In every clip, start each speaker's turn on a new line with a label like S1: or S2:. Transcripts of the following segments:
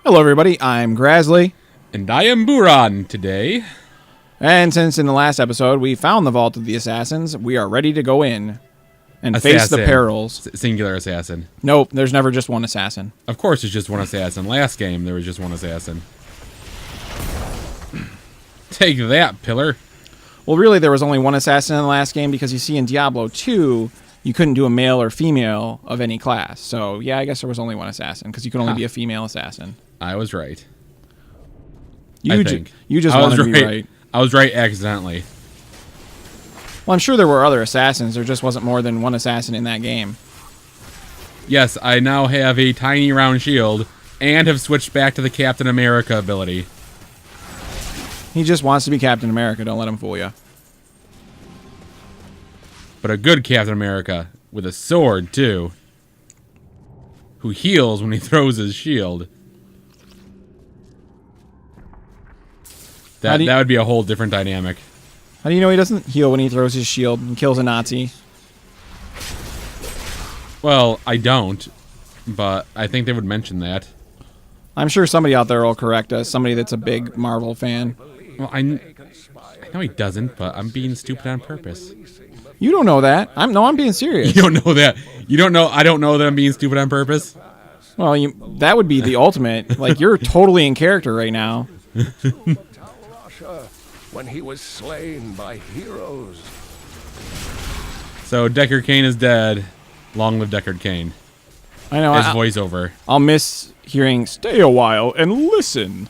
S1: Hello everybody, I'm Grasley.
S2: And I am Buran today.
S1: And since in the last episode we found the Vault of the Assassins, we are ready to go in and face the perils.
S2: Singular assassin.
S1: Nope, there's never just one assassin.
S2: Of course there's just one assassin. Last game there was just one assassin. Take that, pillar.
S1: Well, really there was only one assassin in the last game because you see in Diablo 2, you couldn't do a male or female of any class. So yeah, I guess there was only one assassin because you could only be a female assassin.
S2: I was right.
S1: You just wanted to be right.
S2: I was right accidentally.
S1: Well, I'm sure there were other assassins. There just wasn't more than one assassin in that game.
S2: Yes, I now have a tiny round shield and have switched back to the Captain America ability.
S1: He just wants to be Captain America. Don't let him fool you.
S2: But a good Captain America with a sword, too. Who heals when he throws his shield. That would be a whole different dynamic.
S1: How do you know he doesn't heal when he throws his shield and kills a Nazi?
S2: Well, I don't, but I think they would mention that.
S1: I'm sure somebody out there will correct us, somebody that's a big Marvel fan.
S2: Well, I know he doesn't, but I'm being stupid on purpose.
S1: You don't know that. I'm being serious.
S2: You don't know that. You don't know. I don't know that I'm being stupid on purpose.
S1: Well, that would be the ultimate. Like, you're totally in character right now.
S3: When he was slain by heroes.
S2: So Deckard Cain is dead. Long live Deckard Cain.
S1: I know.
S2: His voiceover.
S1: I'll miss hearing "Stay a while and listen."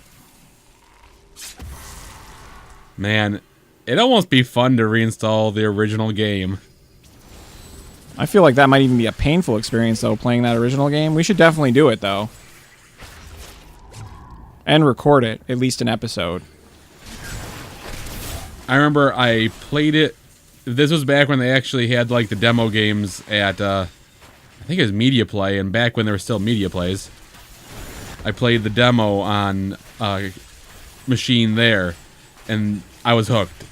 S2: Man, it'd almost be fun to reinstall the original game.
S1: I feel like that might even be a painful experience, though, playing that original game. We should definitely do it, though. And record it, at least an episode.
S2: I remember I played it. This was back when they actually had like the demo games at, I think it was Media Play, and back when there were still Media Plays. I played the demo on a machine there, and I was hooked.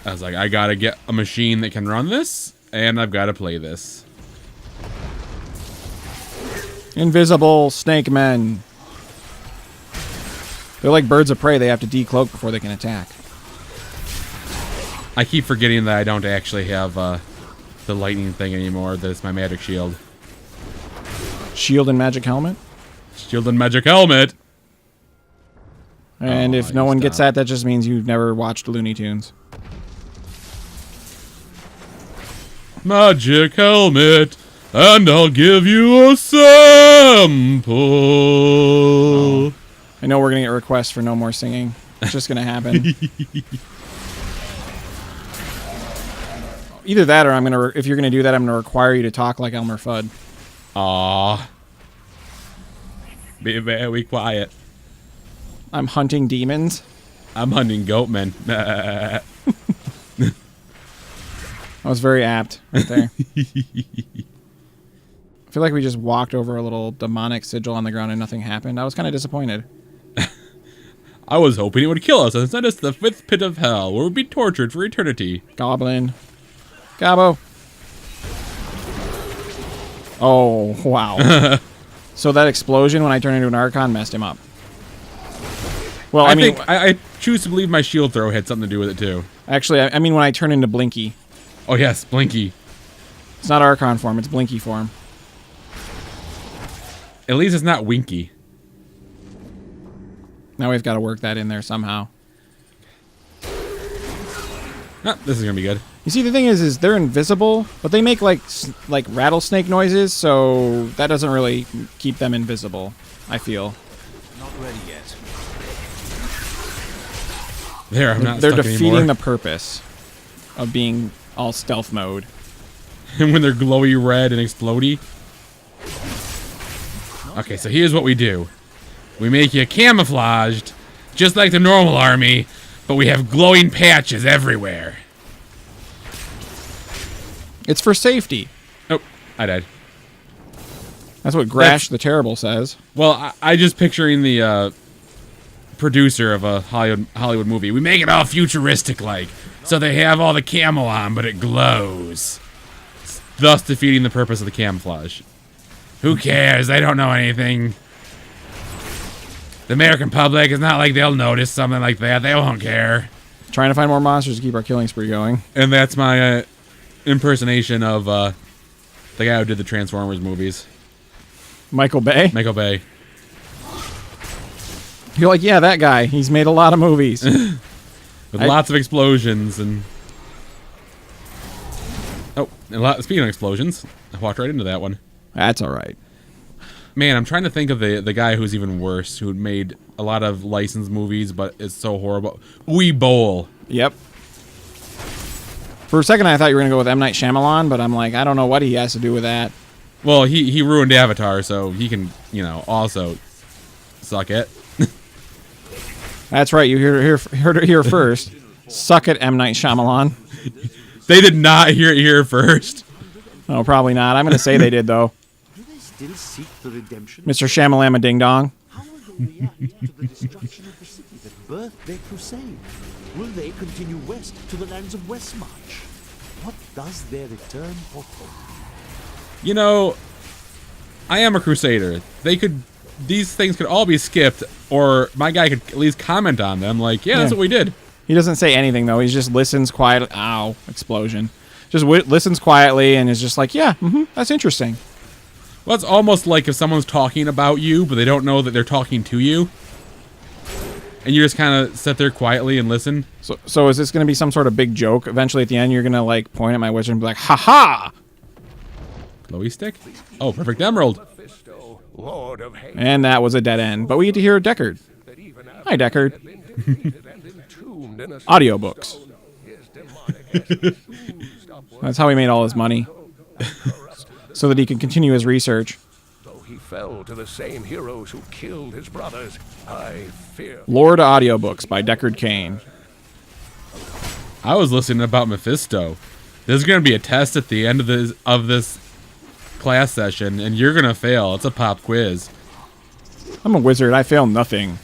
S2: I was like, I gotta get a machine that can run this, and I've gotta play this.
S1: Invisible snake men. They're like birds of prey. They have to decloak before they can attack.
S2: I keep forgetting that I don't actually have the lightning thing anymore. That it's my magic shield.
S1: Shield and magic helmet?
S2: Shield and magic helmet!
S1: And if no one gets that just means you've never watched Looney Tunes.
S2: Magic helmet, and I'll give you a sample.
S1: Oh. I know we're going to get requests for no more singing. It's just going to happen. Either that, or I'm gonna. If you're gonna do that, I'm gonna require you to talk like Elmer Fudd.
S2: Aww. Be very quiet.
S1: I'm hunting demons.
S2: I'm hunting goatmen.
S1: That was very apt, right there. I feel like we just walked over a little demonic sigil on the ground and nothing happened. I was kind of disappointed.
S2: I was hoping it would kill us and send us to the 5th pit of hell, where we'd be tortured for eternity.
S1: Goblin. Gabo. Oh, wow. So that explosion when I turned into an Archon messed him up. Well, I mean,
S2: I choose to believe my shield throw had something to do with it, too.
S1: Actually, I mean when I turn into Blinky.
S2: Oh, yes, Blinky.
S1: It's not Archon form, it's Blinky form.
S2: At least it's not Winky.
S1: Now we've got to work that in there somehow.
S2: Ah, this is going to be good.
S1: You see, the thing is they're invisible, but they make like rattlesnake noises, so that doesn't really keep them invisible, I feel.
S3: Not ready yet.
S2: There, I'm not
S1: They're
S2: stuck
S1: defeating
S2: anymore.
S1: the purpose of being all stealth mode.
S2: And when they're glowy red and explodey. Okay, so here's what we do. We make you camouflaged, just like the normal army, but we have glowing patches everywhere.
S1: It's for safety.
S2: Oh, I died.
S1: That's what Grash the Terrible says.
S2: Well, I just picturing the producer of a Hollywood movie. We make it all futuristic-like, so they have all the camo on, but it glows. Thus defeating the purpose of the camouflage. Who cares? They don't know anything. The American public is not like they'll notice something like that. They won't care.
S1: Trying to find more monsters to keep our killing spree going.
S2: And that's my impersonation of the guy who did the Transformers movies.
S1: Michael Bay?
S2: Michael Bay.
S1: You're like, yeah, that guy. He's made a lot of movies.
S2: With lots of explosions and... Oh, and speaking of explosions, I walked right into that one.
S1: That's all right.
S2: Man, I'm trying to think of the guy who's even worse, who made a lot of licensed movies, but it's so horrible. Uwe Boll.
S1: Yep. For a second, I thought you were going to go with M. Night Shyamalan, but I'm like, I don't know what he has to do with that.
S2: Well, he ruined Avatar, so he can, also suck it.
S1: That's right. You heard it here first. Suck it, M. Night Shyamalan.
S2: They did not hear it here first.
S1: No, probably not. I'm going to say they did, though.
S4: Do they still seek the redemption?
S1: Mr. Shyamalama Ding Dong.
S4: How will they react to the destruction of the city that birthed their crusade? Will they continue west to the lands of Westmarch? What does their return portend?
S2: I am a crusader. These things could all be skipped, or my guy could at least comment on them. Like, yeah, that's what we did.
S1: He doesn't say anything, though. He just listens quietly. Ow, explosion. Just listens quietly and is just like, yeah, that's interesting.
S2: Well, it's almost like if someone's talking about you, but they don't know that they're talking to you. And you just kind of sit there quietly and listen.
S1: So is this going to be some sort of big joke? Eventually, at the end, you're going to, like, point at my wizard and be like, ha-ha!
S2: Glowy stick? Oh, perfect emerald.
S3: Mephisto, Lord of Hate,
S1: And that was a dead end. But we get to hear Deckard.
S3: that even after
S1: Hi, Deckard.
S3: had been defeated and entombed in a
S1: Audiobooks.
S3: stone, his demonic essence oozed upward
S1: That's how he made all his money. So that he can continue his research.
S3: Though he fell to the same heroes who killed his brothers, I fear.
S1: Lord Audiobooks by Deckard Cain.
S2: I was listening about Mephisto. There's going to be a test at the end of this class session, and you're going to fail. It's a pop quiz.
S1: I'm a wizard. I fail nothing.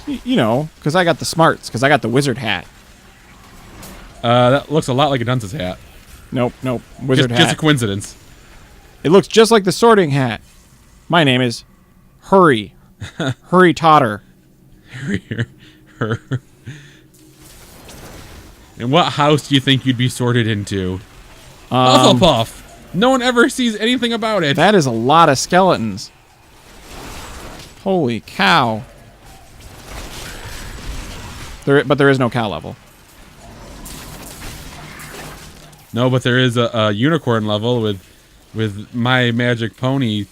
S1: Because I got the smarts. Because I got the wizard hat.
S2: That looks a lot like a dunce's hat.
S1: Nope. Wizard hat.
S2: Just a coincidence.
S1: It looks just like the sorting hat. My name is Hurry. Hurry Totter.
S2: And what house do you think you'd be sorted into? Hufflepuff. No one ever sees anything about it.
S1: That is a lot of skeletons. Holy cow. But there is no cow level.
S2: No, but there is a unicorn level with my magic pony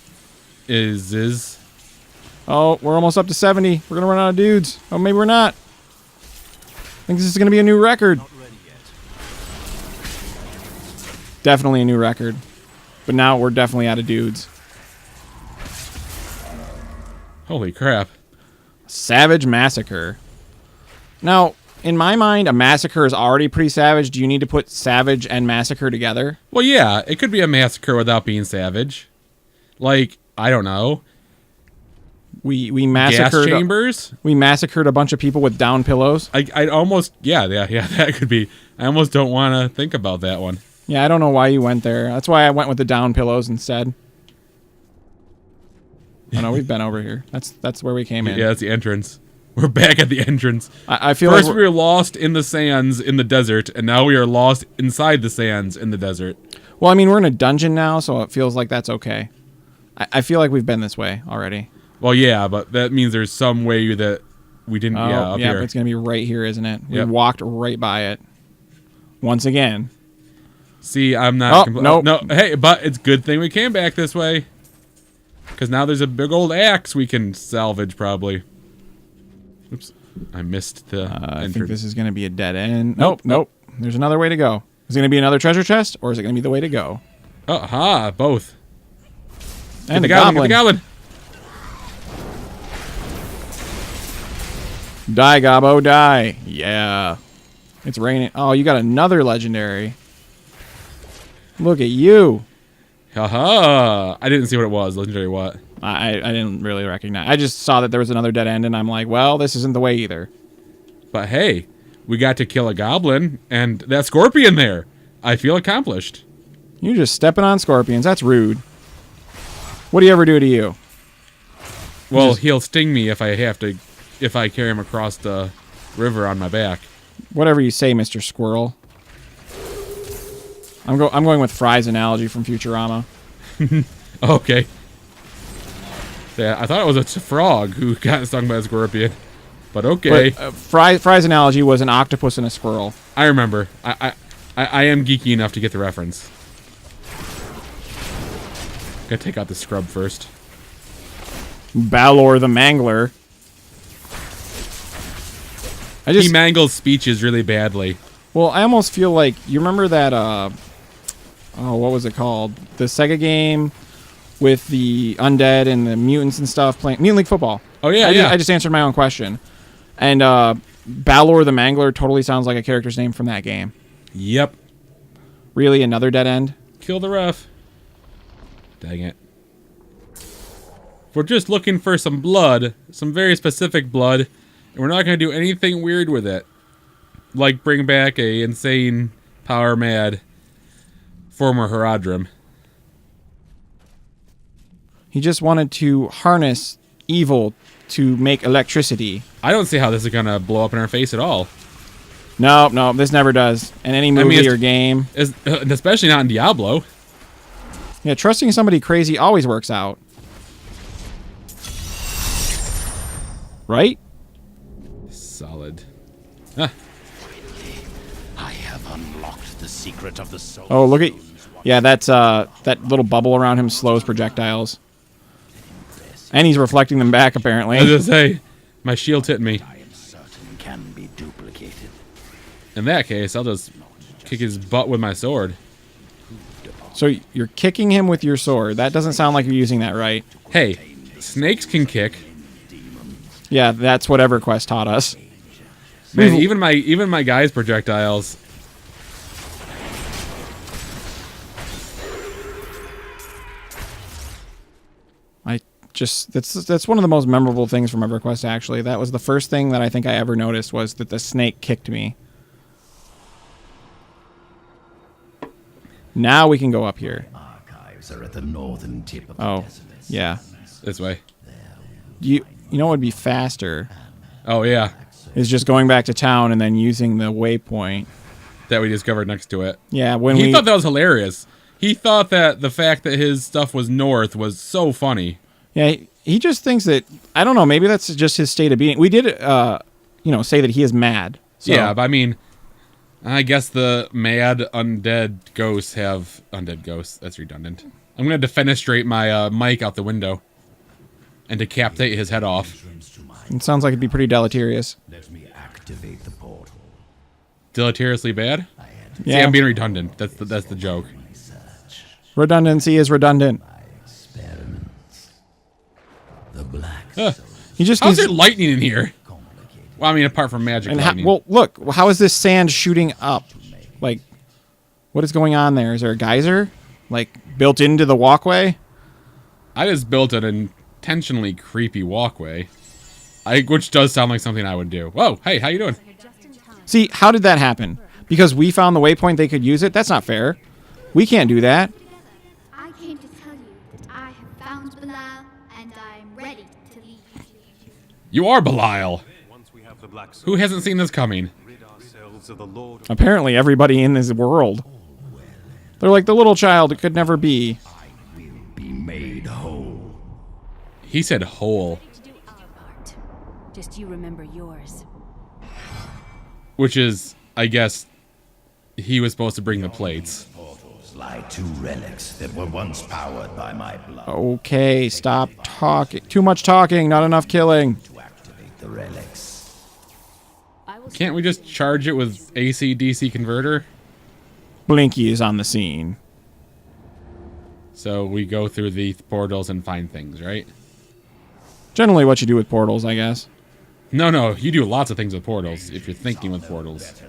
S2: is.
S1: Oh, we're almost up to 70. We're going to run out of dudes. Oh, maybe we're not. I think this is going to be a new record.
S4: Not ready yet.
S1: Definitely a new record. But now we're definitely out of dudes.
S2: Holy crap.
S1: Savage Massacre. Now, in my mind, a massacre is already pretty savage. Do you need to put savage and massacre together?
S2: Well, yeah, it could be a massacre without being savage. Like, I don't know.
S1: We massacred
S2: Gas chambers?
S1: We massacred a bunch of people with down pillows.
S2: I almost, yeah, that could be. I almost don't want to think about that one.
S1: Yeah, I don't know why you went there. That's why I went with the down pillows instead. Oh no, we've been over here. That's where we came in.
S2: Yeah, that's the entrance. We're back at the entrance.
S1: I feel
S2: First
S1: like
S2: we were lost in the sands in the desert, and now we are lost inside the sands in the desert.
S1: well, I mean, we're in a dungeon now, so it feels like that's okay. I feel like we've been this way already.
S2: Well, yeah, but that means there's some way that we didn't.
S1: Oh,
S2: Yeah, up
S1: yeah,
S2: here.
S1: but it's gonna be right here, isn't it? We
S2: Yep.
S1: walked right by it. Once again.
S2: See, I'm not.
S1: Oh, nope.
S2: No, hey, but it's good thing we came back this way, because now there's a big old axe we can salvage probably. Oops, I missed the
S1: I think
S2: entrance.
S1: this is gonna be a dead end. Nope. There's another way to go. Is it gonna be another treasure chest, or is it gonna be the way to go?
S2: Aha, both.
S1: And
S2: Get
S1: a
S2: the
S1: goblin.
S2: Get the goblin.
S1: Die, Gobbo, die. Yeah. It's raining. Oh, you got another legendary. Look at you.
S2: Haha. I didn't see what it was. Legendary what?
S1: I didn't really recognize. I just saw that there was another dead end, and I'm like, well, this isn't the way either.
S2: But hey, we got to kill a goblin and that scorpion there. I feel accomplished.
S1: You're just stepping on scorpions. That's rude. What do you ever do to you?
S2: Well, he'll sting me if I carry him across the river on my back.
S1: Whatever you say, Mr. Squirrel. I'm going with Fry's analogy from Futurama.
S2: Okay. Yeah, I thought it was a frog who got stung by a scorpion. But okay.
S1: But, Fry's analogy was an octopus and a squirrel.
S2: I remember. I am geeky enough to get the reference. Gotta take out the scrub first.
S1: Balor the Mangler.
S2: He mangles speeches really badly.
S1: Well, I almost feel like you remember that. What was it called? The Sega game with the undead and the mutants and stuff playing Mutant League Football.
S2: Oh yeah,
S1: I just answered my own question, and Balor the Mangler totally sounds like a character's name from that game.
S2: Yep.
S1: Really, another dead end.
S2: Kill the ref. Dang it. We're just looking for some blood, some very specific blood, and we're not going to do anything weird with it. Like bring back a insane, power-mad former Haradrim.
S1: He just wanted to harness evil to make electricity.
S2: I don't see how this is going to blow up in our face at all.
S1: No, this never does. In any movie or game.
S2: Especially not in Diablo.
S1: Yeah, trusting somebody crazy always works out. Right?
S2: Solid.
S4: I have unlocked the secret of the soul.
S1: Oh, look at... Yeah, that's that little bubble around him slows projectiles. And he's reflecting them back, apparently.
S2: I was going to say, my shield's hitting me.
S4: I am certain can be duplicated.
S2: In that case, I'll just kick his butt with my sword.
S1: So you're kicking him with your sword. That doesn't sound like you're using that right.
S2: Hey, snakes can kick.
S1: Yeah, that's what EverQuest taught us.
S2: Man, even my guy's projectiles.
S1: That's one of the most memorable things from EverQuest, actually. That was the first thing that I think I ever noticed, was that the snake kicked me. Now we can go up here.
S4: Archives are at the northern tip of
S1: Oh, yeah.
S2: This way.
S1: You know what would be faster
S2: Oh, yeah.
S1: is just going back to town and then using the waypoint.
S2: That we discovered next to it.
S1: Yeah, when
S2: He thought that was hilarious. He thought that the fact that his stuff was north was so funny.
S1: Yeah, he just thinks that, I don't know, maybe that's just his state of being. We did, say that he is mad. So.
S2: Yeah, but I mean, I guess the mad undead ghosts have... Undead ghosts, that's redundant. I'm going to defenestrate my mic out the window and decapitate his head off.
S1: It sounds like it'd be pretty deleterious.
S4: Let me activate the portal.
S2: Deleteriously bad?
S1: Yeah.
S2: See, I'm being redundant. That's the joke.
S1: Redundancy is redundant.
S4: Experiments. The black
S1: He just
S2: How's
S1: needs...
S2: there lightning in here? Well, I mean, apart from magic lightning.
S1: well, look, how is this sand shooting up? Like, what is going on there? Is there a geyser? Like, built into the walkway?
S2: I just built an intentionally creepy walkway. Which does sound like something I would do. Whoa, hey, how you doing?
S1: See, how did that happen? Because we found the waypoint they could use it? That's not fair. We can't do that.
S5: I came to tell you that I have found Belial, and I'm ready to leave.
S2: You are Belial. Who hasn't seen this coming?
S1: Apparently everybody in this world. They're like the little child it could never be.
S4: be made whole.
S2: He said whole.
S6: To do our part. Just you remember yours.
S2: Which is, I guess, he was supposed to bring the plates.
S4: Portals lie two relics that were once powered by my blood.
S1: Okay, stop talking. Too much talking, not enough killing.
S4: To activate the relics.
S2: Can't we just charge it with AC/DC converter?
S1: Blinky is on the scene.
S2: So we go through the portals and find things, right?
S1: Generally what you do with portals, I guess.
S2: No, you do lots of things with portals if you're thinking with portals.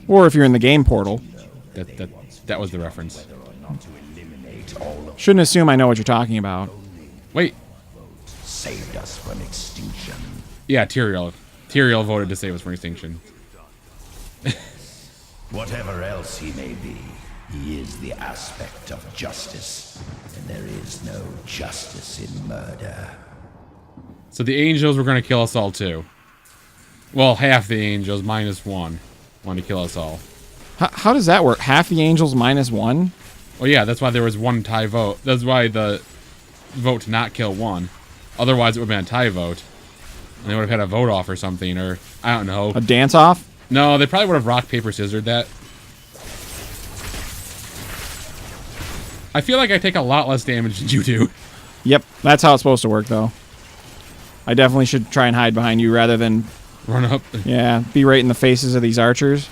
S1: Or if you're in the game portal.
S2: That was the reference.
S1: Shouldn't assume I know what you're talking about.
S2: Wait.
S4: Saved us from extinction.
S2: Yeah, Tyrael. Tyrael voted to save us from extinction.
S4: Whatever else he may be, he is the aspect of justice. And there is no justice in murder.
S2: So the angels were going to kill us all too. Well, half the angels minus one wanted to kill us all.
S1: How does that work? Half the angels minus one?
S2: Well, yeah, that's why there was one tie vote. That's why the vote to not kill won. Otherwise, it would have been a tie vote. And they would have had a vote off or something, or I don't know.
S1: A dance off?
S2: No, they probably would have rock, paper, scissored that. I feel like I take a lot less damage than you do.
S1: Yep, that's how it's supposed to work, though. I definitely should try and hide behind you rather than...
S2: Run up.
S1: Yeah, be right in the faces of these archers.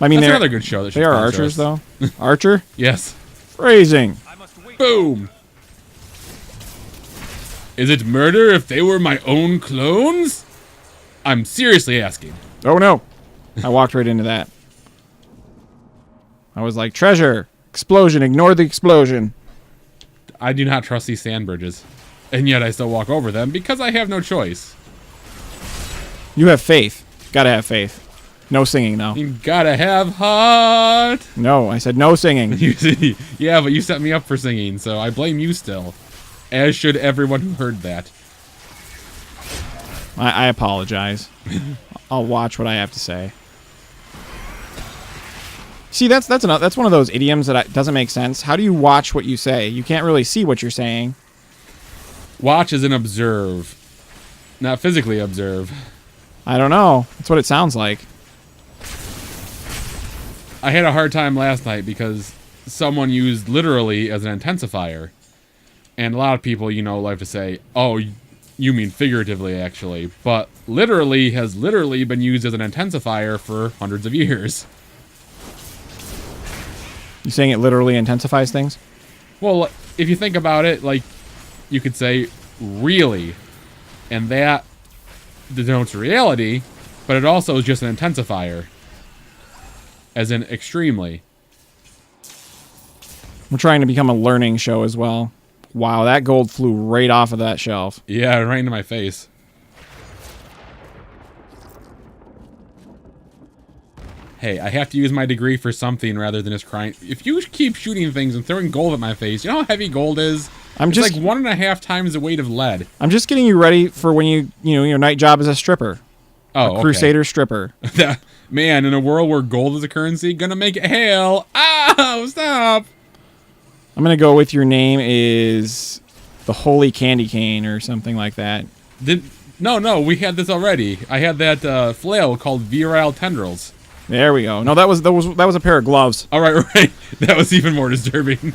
S1: I mean,
S2: That's
S1: they're
S2: another good show. That should
S1: they are
S2: sponsor
S1: archers,
S2: us.
S1: though. Archer?
S2: Yes.
S1: Phrasing.
S2: Boom. Is it murder if they were my own clones? I'm seriously asking.
S1: Oh, no. I walked right into that. I was like, treasure, explosion, ignore the explosion.
S2: I do not trust these sand bridges. And yet I still walk over them because I have no choice.
S1: You have faith. Gotta have faith. No singing, though.
S2: You gotta have heart.
S1: No, I said no singing.
S2: You see, yeah, but you set me up for singing, so I blame you still. As should everyone who heard that.
S1: I apologize. I'll watch what I have to say. See, that's one of those idioms that doesn't make sense. How do you watch what you say? You can't really see what you're saying.
S2: Watch as in observe. Not physically observe.
S1: I don't know. That's what it sounds like.
S2: I had a hard time last night because someone used literally as an intensifier. And a lot of people, you know, like to say, oh, you mean figuratively, actually. But literally has literally been used as an intensifier for hundreds of years.
S1: You saying it literally intensifies things?
S2: Well, if you think about it, like, you could say, really. And that denotes reality, but it also is just an intensifier. As in, extremely.
S1: We're trying to become a learning show as well. Wow, that gold flew right off of that shelf.
S2: Yeah, right into my face. Hey, I have to use my degree for something rather than just crying. If you keep shooting things and throwing gold at my face, you know how heavy gold is? It's like 1.5 times the weight of lead.
S1: I'm just getting you ready for when you know, your night job as a stripper.
S2: Oh,
S1: a Crusader stripper.
S2: Man, in a world where gold is a currency, gonna make it hail. Ow, stop.
S1: I'm going to go with your name is the Holy Candy Cane or something like that.
S2: No, we had this already. I had that flail called Virile Tendrils.
S1: There we go. No, that was a pair of gloves.
S2: All right. That was even more disturbing.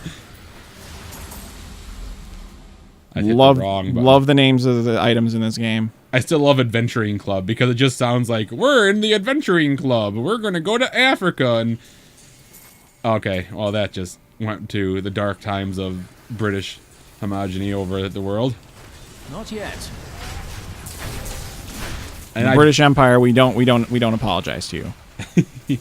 S1: Love the names of the items in this game.
S2: I still love Adventuring Club because it just sounds like we're in the Adventuring Club. We're going to go to Africa and... Okay, well that just went to the dark times of British homogeny over the world.
S4: Not yet.
S1: And the British Empire, we don't apologize to you.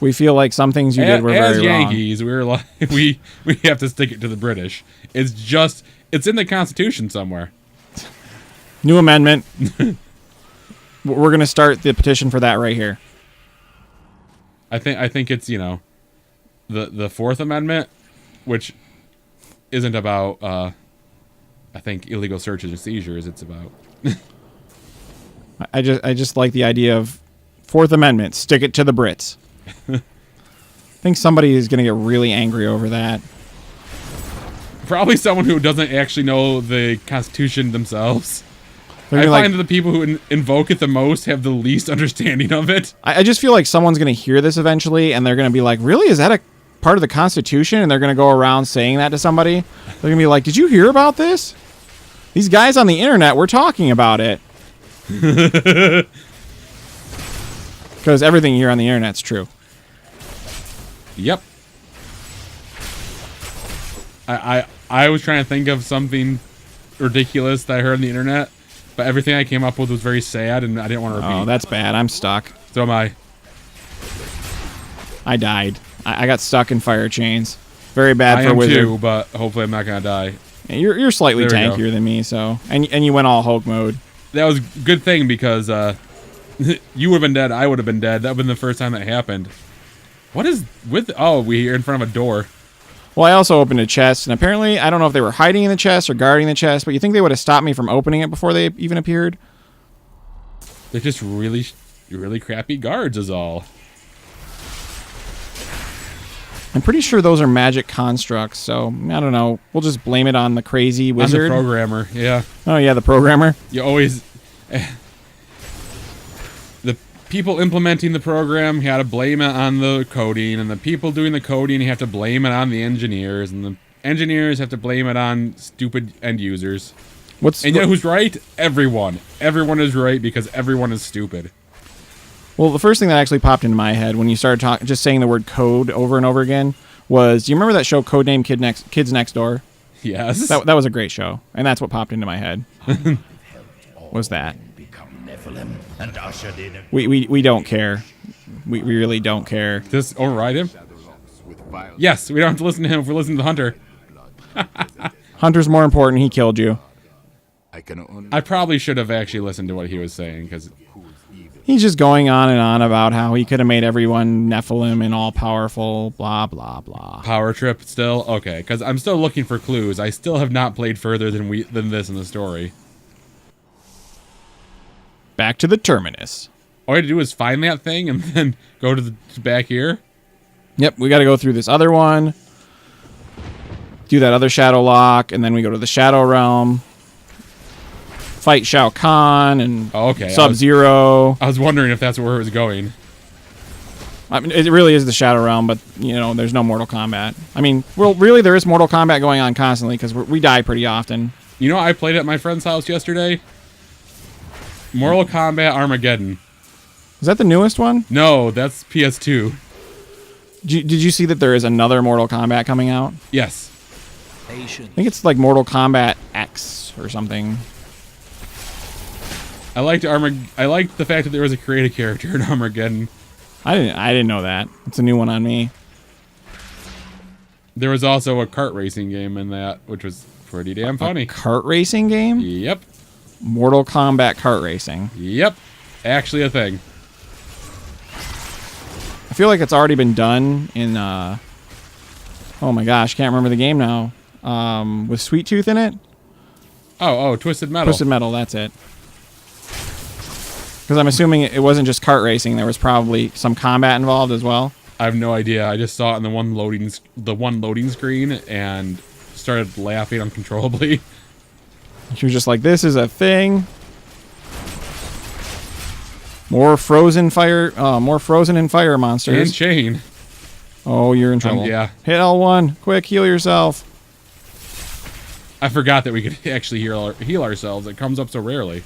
S1: We feel like some things you did were very wrong.
S2: As Yankees, we're like we have to stick it to the British. It's in the Constitution somewhere.
S1: New amendment. We're gonna start the petition for that right here.
S2: I think it's, you know, the Fourth Amendment, which isn't about I think illegal searches or seizures. It's about.
S1: I just like the idea of Fourth Amendment. Stick it to the Brits. I think somebody is going to get really angry over that.
S2: Probably someone who doesn't actually know the Constitution themselves.
S1: I
S2: find that the people who invoke it the most have the least understanding of it.
S1: I just feel like someone's going to hear this eventually, and they're going to be like, really? Is that a part of the Constitution? And they're going to go around saying that to somebody. They're going to be like, did you hear about this? These guys on the internet were talking about it. Because everything you hear on the internet's true.
S2: Yep. I was trying to think of something ridiculous that I heard on the internet, but everything I came up with was very sad, and I didn't want to repeat.
S1: Oh, that's bad. I'm stuck.
S2: So am I.
S1: I died. I got stuck in fire chains. Very bad for a wizard.
S2: I am too, but hopefully I'm not gonna die.
S1: Yeah, you're slightly tankier than me, so and you went all Hulk mode.
S2: That was a good thing because you would have been dead. I would have been dead. That would have been the first time that happened. What is with? Oh, we're in front of a door.
S1: Well, I also opened a chest, and apparently, I don't know if they were hiding in the chest or guarding the chest, but you think they would have stopped me from opening it before they even appeared?
S2: They're just really, really crappy guards is all.
S1: I'm pretty sure those are magic constructs, so I don't know. We'll just blame it on the crazy wizard.
S2: On the programmer, yeah.
S1: Oh, yeah, the programmer.
S2: You always... the people implementing the program, you had to blame it on the coding, and the people doing the coding, you have to blame it on the engineers, and the engineers have to blame it on stupid end users. And you know who's right? Everyone. Everyone is right because everyone is stupid.
S1: Well, the first thing that actually popped into my head when you started just saying the word code over and over again was, do you remember that show Codename Kids Next Door?
S2: Yes.
S1: That was a great show, and that's what popped into my head. Was that. We don't care. We really don't care.
S2: Just override him? Yes, we don't have to listen to him if we're listening to Hunter.
S1: Hunter's more important. He killed you.
S2: I probably should have actually listened to what he was saying, because...
S1: He's just going on and on about how he could have made everyone Nephilim and all-powerful, blah, blah, blah.
S2: Power trip still? Okay, because I'm still looking for clues. I still have not played further than this in the story.
S1: Back to the terminus.
S2: All I had to do is find that thing and then go to the back here?
S1: Yep, we got to go through this other one, do that other shadow lock, and then we go to the Shadow Realm. Fight Shao Kahn and Sub-Zero.
S2: I was wondering if that's where it was going.
S1: I mean, it really is the Shadow Realm, but, you know, there's no Mortal Kombat. I mean, well, really, there is Mortal Kombat going on constantly, because we die pretty often.
S2: You know, I played at my friend's house yesterday. Mortal Kombat Armageddon.
S1: Is that the newest one?
S2: No, that's PS2.
S1: Did you see that there is another Mortal Kombat coming out?
S2: Yes.
S1: I think it's like Mortal Kombat X or something.
S2: I liked the fact that there was a creative character in Armageddon.
S1: I didn't know that. It's a new one on me.
S2: There was also a kart racing game in that, which was pretty damn funny.
S1: A kart racing game?
S2: Yep.
S1: Mortal Kombat kart racing.
S2: Yep. Actually a thing.
S1: I feel like it's already been done in oh my gosh, can't remember the game now. With Sweet Tooth in it?
S2: Oh, Twisted Metal.
S1: Twisted Metal, that's it. Because I'm assuming it wasn't just kart racing. There was probably some combat involved as well.
S2: I have no idea. I just saw it in the one loading screen and started laughing uncontrollably.
S1: You're just like, this is a thing. More frozen and fire monsters.
S2: And chain.
S1: Oh, you're in trouble.
S2: Yeah.
S1: Hit L1. Quick, heal yourself.
S2: I forgot that we could actually heal ourselves. It comes up so rarely.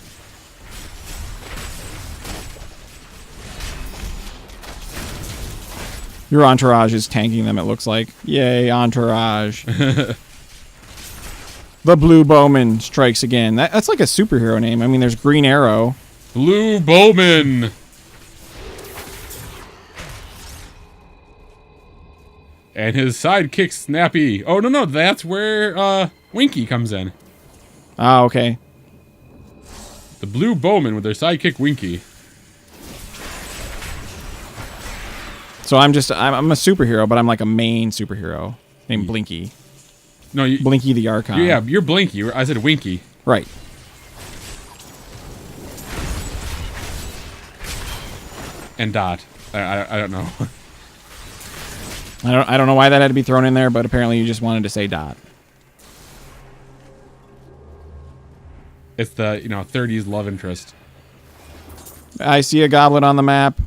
S1: Your entourage is tanking them, it looks like. Yay, entourage. The Blue Bowman strikes again. That's like a superhero name. I mean, there's Green Arrow.
S2: Blue Bowman! And his sidekick, Snappy. Oh, no, that's where Winky comes in.
S1: Ah, okay.
S2: The Blue Bowman with their sidekick, Winky.
S1: So I'm a superhero, but I'm like a main superhero named Blinky.
S2: No,
S1: Blinky the Archon.
S2: Yeah, you're Blinky. I said Winky.
S1: Right.
S2: And Dot. I don't know.
S1: I don't know why that had to be thrown in there, but apparently you just wanted to say Dot.
S2: It's the 30s love interest.
S1: I see a goblin on the map.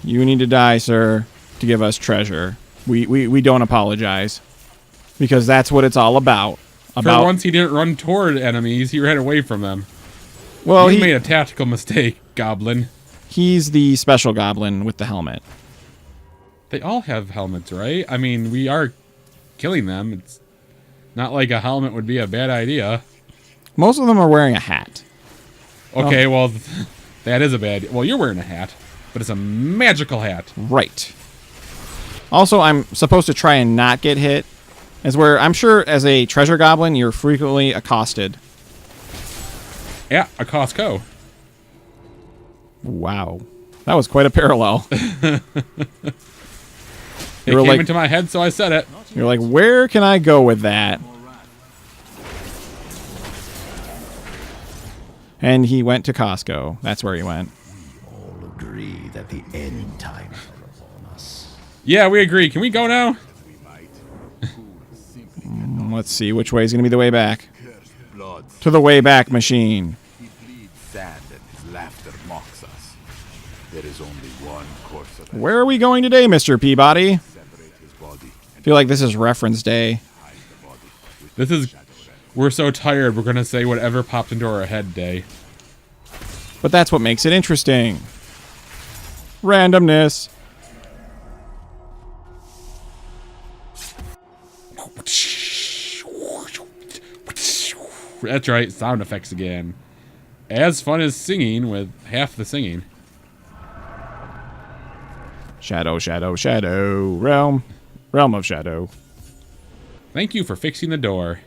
S1: You need to die, sir, to give us treasure. We don't apologize. Because that's what it's all about.
S2: For once he didn't run toward enemies, he ran away from them.
S1: Well,
S2: he made a tactical mistake, Goblin.
S1: He's the special goblin with the helmet.
S2: They all have helmets, right? I mean, we are killing them. It's not like a helmet would be a bad idea.
S1: Most of them are wearing a hat.
S2: Okay, well, that is a bad... Well, you're wearing a hat, but it's a magical hat.
S1: Right. Also, I'm supposed to try and not get hit. As where I'm sure as a treasure goblin, you're frequently accosted.
S2: Yeah, a Costco.
S1: Wow. That was quite a parallel.
S2: It
S1: You were
S2: came
S1: like-
S2: into my head, so I said it.
S1: You're like, where can I go with that? And he went to Costco. That's where he went.
S4: All agree that the end times are upon us.
S2: Yeah, we agree. Can we go now?
S1: Let's see which way is going to be the way back.
S7: Blood,
S1: To the way back machine.
S7: he bleeds sand, and his laughter mocks us. There is only one course of
S1: Where are we going today, Mr. Peabody?
S7: separate his body
S1: I feel like this is reference day.
S7: hide the body. With
S2: This is... We're so tired, we're going to say whatever popped into our head day.
S1: But that's what makes it interesting. Randomness.
S2: That's right, sound effects again. As fun as singing with half the singing.
S1: Shadow, shadow, shadow. Realm. Realm of shadow.
S2: Thank you for fixing the door.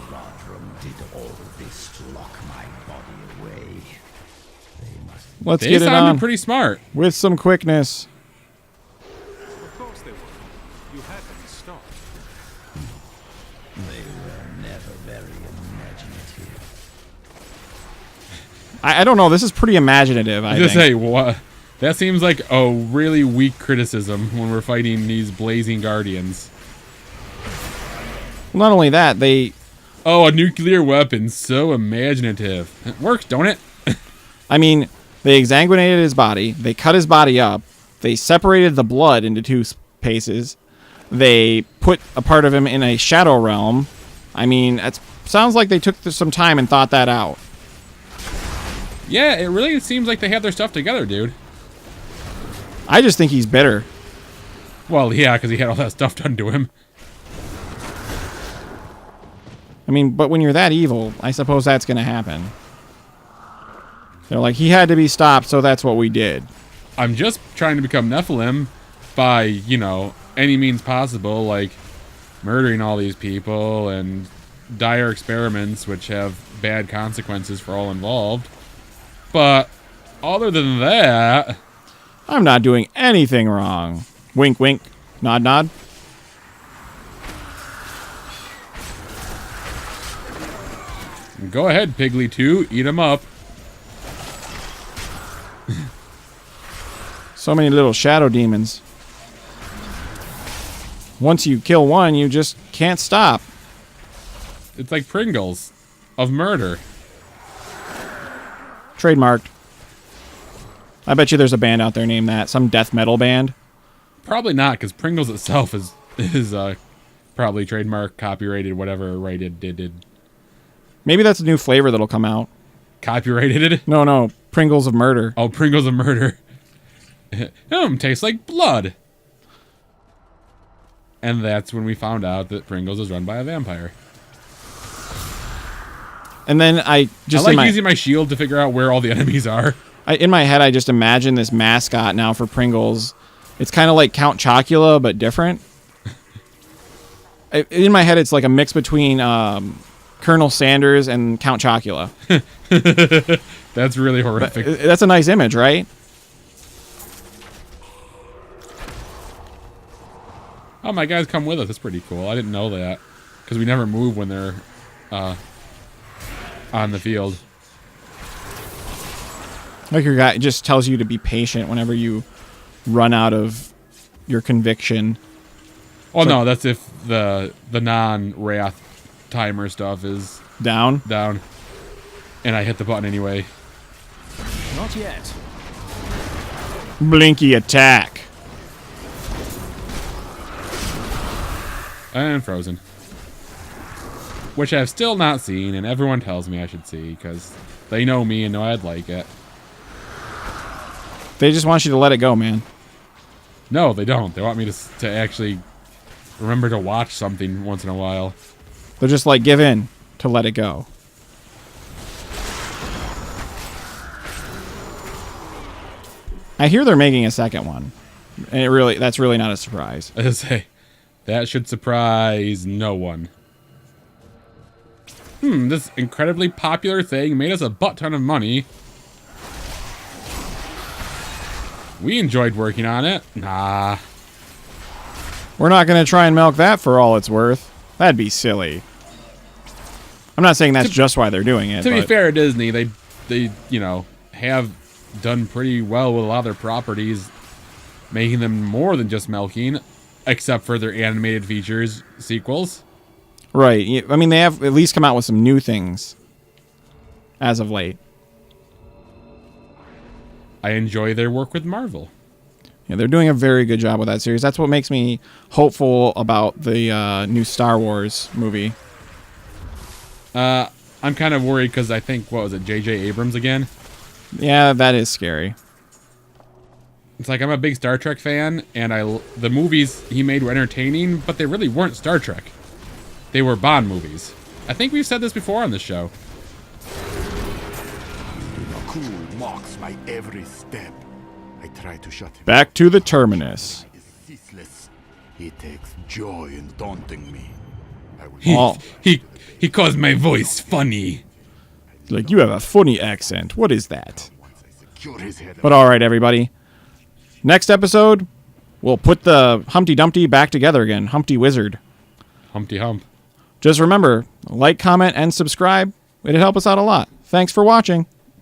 S4: Rodrum did all this to lock my body away. They must
S1: Let's
S2: They
S1: get it
S2: sounded
S1: on
S2: pretty smart.
S1: with some quickness.
S3: Of course they were. You had them stopped.
S4: They were never very imaginative.
S1: I don't know. This is pretty imaginative, I
S2: Just
S1: think.
S2: say what? That seems like a really weak criticism when we're fighting these blazing guardians.
S1: Well, not only that, they...
S2: Oh, a nuclear weapon, so imaginative. It works, don't it?
S1: I mean, they exsanguinated his body. They cut his body up. They separated the blood into two spaces. They put a part of him in a shadow realm. I mean, it sounds like they took some time and thought that out.
S2: Yeah, it really seems like they have their stuff together, dude.
S1: I just think he's bitter.
S2: Well, yeah, because he had all that stuff done to him.
S1: I mean, but when you're that evil, I suppose that's going to happen. They're like, he had to be stopped, so that's what we did.
S2: I'm just trying to become Nephilim by, you know, any means possible, like murdering all these people and dire experiments which have bad consequences for all involved. But other than that,
S1: I'm not doing anything wrong. Wink, wink. Nod, nod.
S2: go ahead, Piggly 2, eat them up.
S1: So many little shadow demons. Once you kill one, you just can't stop.
S2: It's like Pringles of murder.
S1: Trademarked. I bet you there's a band out there named that. Some death metal band.
S2: Probably not, because Pringles itself is probably trademark, copyrighted, whatever, right? It did.
S1: Maybe that's a new flavor that'll come out.
S2: Copyrighted it?
S1: No. Pringles of murder.
S2: Oh, Pringles of murder. Tastes like blood. And that's when we found out that Pringles is run by a vampire.
S1: And then I just
S2: I like using my shield to figure out where all the enemies are.
S1: in my head, I just imagine this mascot now for Pringles. It's kind of like Count Chocula, but different. In my head, it's like a mix between Colonel Sanders and Count Chocula.
S2: That's really horrific.
S1: That's a nice image, right?
S2: Oh, my guys come with us. That's pretty cool. I didn't know that. Because we never move when they're on the field.
S1: Like your guy just tells you to be patient whenever you run out of your conviction.
S2: Oh, no, that's if the non-wrath timer stuff is
S1: Down.
S2: down. And I hit the button anyway.
S4: Not yet.
S1: Blinky attack.
S2: And Frozen. Which I've still not seen, and everyone tells me I should see, because they know me and know I'd like it.
S1: They just want you to let it go, man.
S2: No, they don't. They want me to actually remember to watch something once in a while.
S1: They're just like, give in to let it go. I hear they're making a second one. And that's really not a surprise.
S2: I say, that should surprise no one. This incredibly popular thing made us a butt ton of money. We enjoyed working on it. Nah.
S1: We're not going to try and milk that for all it's worth. That'd be silly. I'm not saying that's just why they're doing it.
S2: To be fair, Disney, they you know, have done pretty well with a lot of their properties, making them more than just milking, except for their animated features sequels.
S1: Right. I mean, they have at least come out with some new things as of late.
S2: I enjoy their work with Marvel.
S1: Yeah, they're doing a very good job with that series. That's what makes me hopeful about the new Star Wars movie.
S2: I'm kind of worried because I think, what was it, J.J. Abrams again?
S1: Yeah, that is scary.
S2: It's like, I'm a big Star Trek fan, and the movies he made were entertaining, but they really weren't Star Trek. They were Bond movies. I think we've said this before on this show.
S7: Cool mocks my every step. I try to shut him.
S1: Back to the Terminus.
S7: He is ceaseless. He takes joy in taunting me. I will
S1: Oh,
S2: He calls my voice funny.
S1: like, you have a funny accent. What is that?
S7: once I secure his head.
S1: But all right, everybody. Next episode, we'll put the Humpty Dumpty back together again. Humpty Wizard.
S2: Humpty Hump.
S1: Just remember, like, comment, and subscribe. It'd help us out a lot. Thanks for watching.